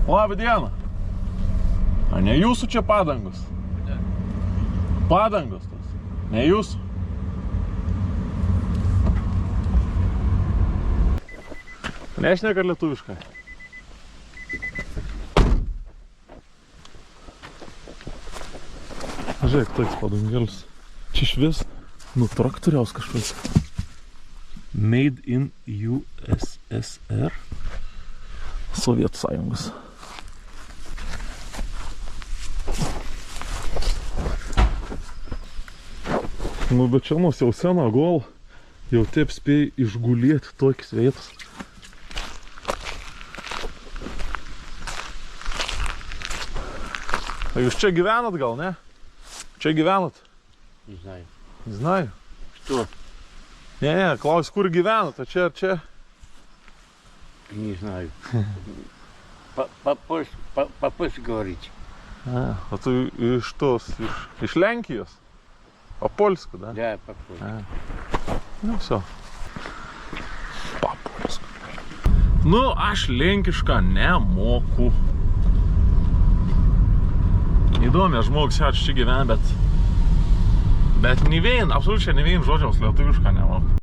Labą dieną. A ne jūsų čia padangos? Ne. Padangos tos. Ne jūsų. Nešneka lietuviškai. Žiūrėk, toks padangėlis. Čia švis, traktoriaus kažkas. Made in USSR. Sovietų sąjungos. Nu, bet čia mūsų jau sena gol, jau taip spėjai išgulėti tokius vietus. A jūs čia gyvenat gal, ne? Čia gyvenat? Не знаю. Не знаю. Что? Не, klausiu, kur gyvenat, a čia ar čia? Не знаю. По-польски говорить. A tu iš tos, iš Lenkijos? O polsku, da? Да, по-польски. Nu, viso. Papolsku. Nu, aš lenkišką nemoku. Įdomi, žmogus čia gyvena, bet ne vien, absoliučiai ne vien žodžiaus lietuvišką nemoku.